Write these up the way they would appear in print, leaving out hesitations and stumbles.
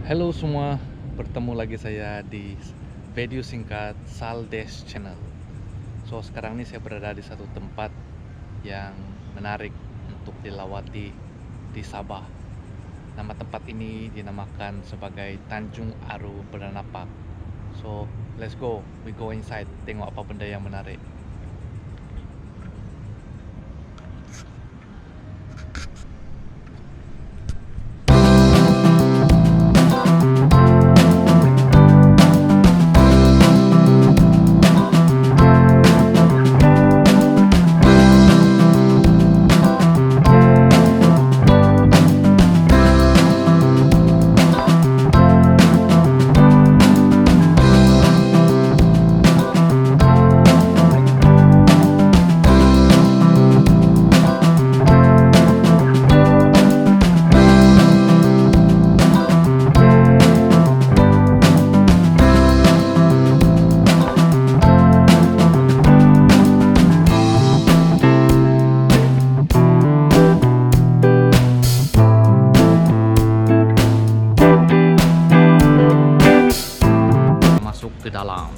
Halo semua, bertemu lagi saya di video singkat Saldes Channel. So sekarang ini saya berada di satu tempat yang menarik untuk dilawati di Sabah. Nama tempat ini dinamakan sebagai Tanjung Aru Perdana Park. So let's go, we go inside, tengok apa benda yang menarik. Masuk ke dalam,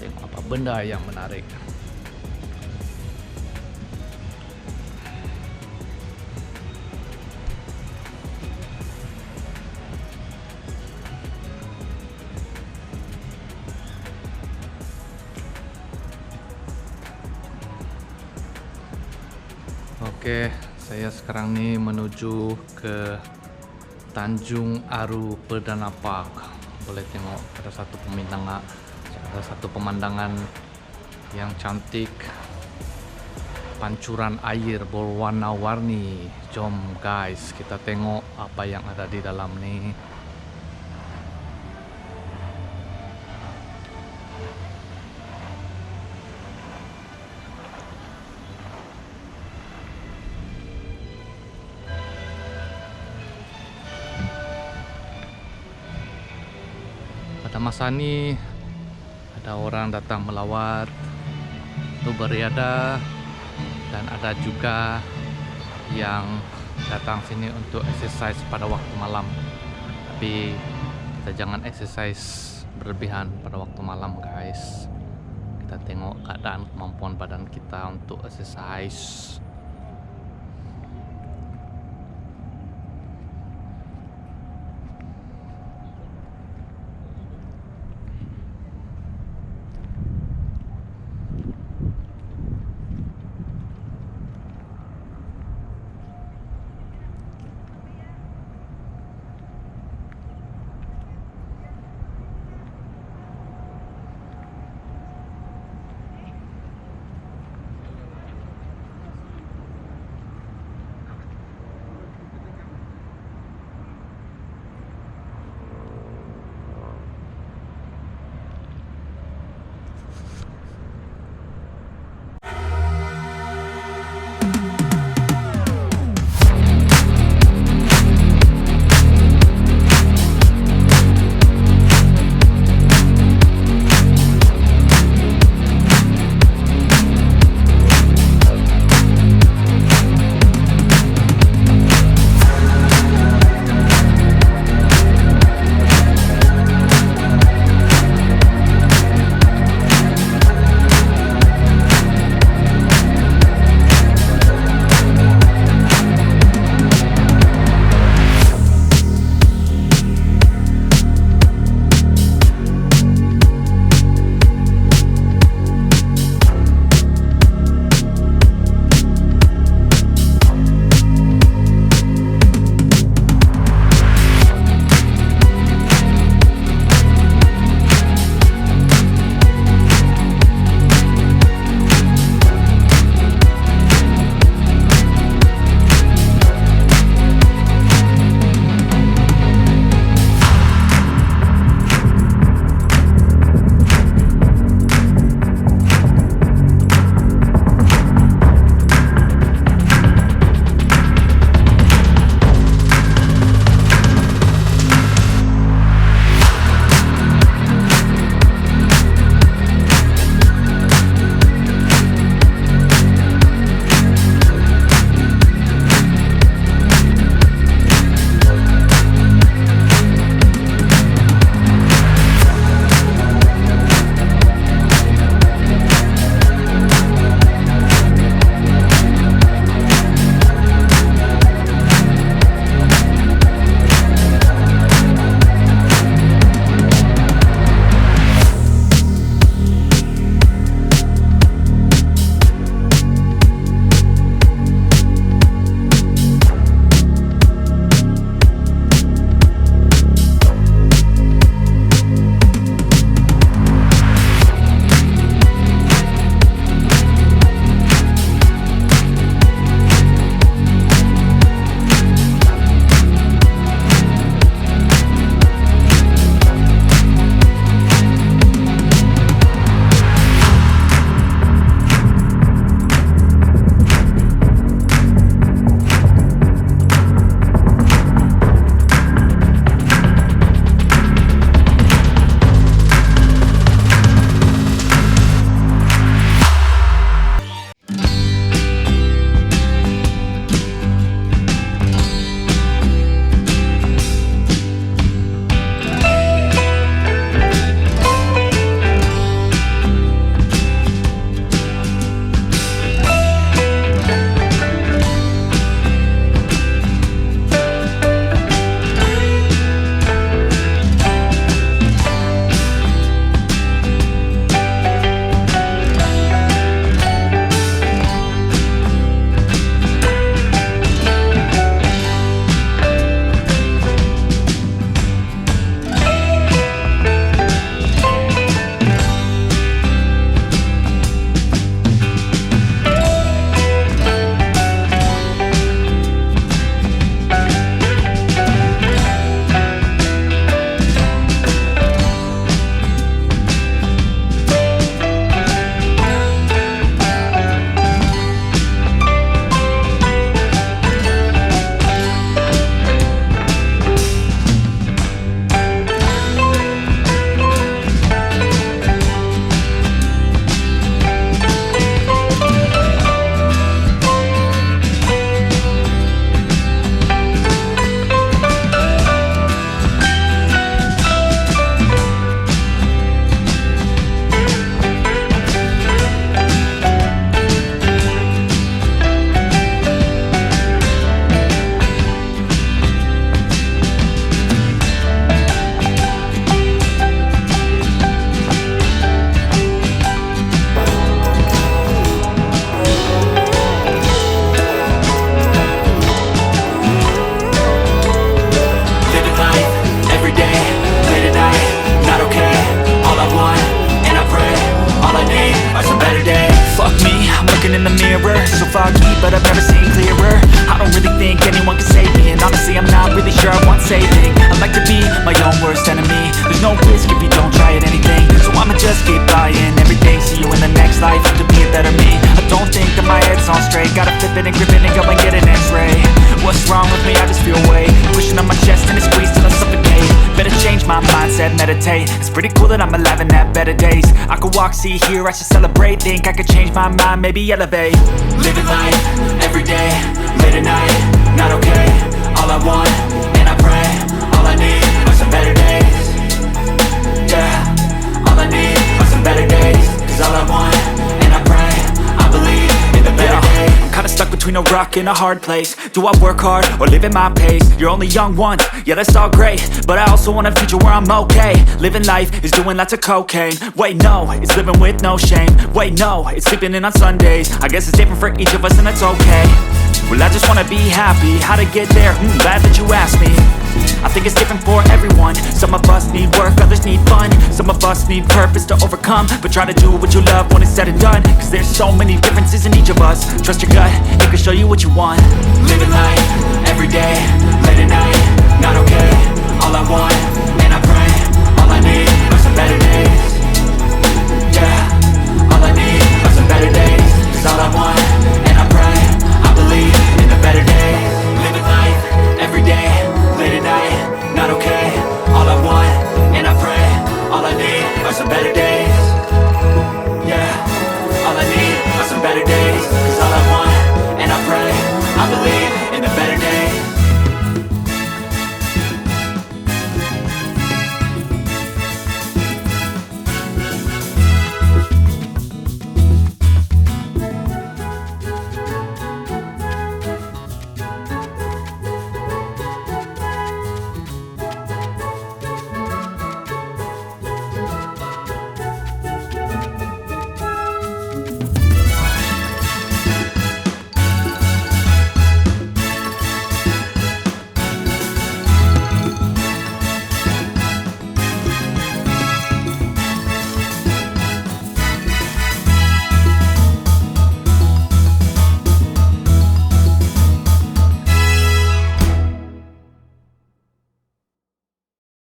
tengok apa benda yang menarik. Oke, saya sekarang nih menuju ke Tanjung Aru Perdana Park. Boleh tengok ada satu pemandangan yang cantik, pancuran air berwarna-warni. Jom guys, kita tengok apa yang ada di dalam nih. Pada masa ini ada orang datang melawat untuk beriadah, dan ada juga yang datang sini untuk exercise pada waktu malam. Tapi kita jangan exercise berlebihan pada waktu malam guys. Kita tengok keadaan kemampuan badan kita untuk exercise. worst enemy. There's no risk if you don't try at anything, so I'ma just keep buying everything. See you in the next life, have to be a better me. I don't think that my head's on straight, gotta flip it and grip it and go and get an x-ray. What's wrong with me? I just feel weight pushing on my chest and it squeezes till I suffocate. Better change my mindset, meditate. It's pretty cool that I'm alive and have better days. I could walk, see, hear, I should celebrate. Think I could change my mind, maybe elevate. Living life, every day, late at night, not okay. All I want, and I pray, all I need are some better days. Yeah, all I need are some better days. Cause all I want, and I pray, I believe in the better days. I'm kinda stuck between a rock and a hard place. Do I work hard or live at my pace? You're only young once, yeah that's all great, but I also want a future where I'm okay. Living life is doing lots of cocaine. Wait no, it's living with no shame. Wait no, it's sleeping in on Sundays. I guess it's different for each of us and that's okay. Well I just wanna be happy, how to get there? Glad that you asked me. I think it's different for everyone. Some of us need work, others need fun. Some of us need purpose to overcome. But try to do what you love when it's said and done. Cause there's so many differences in each of us. Trust your gut, it can show you what you want. Living life, every day, late at night, not okay.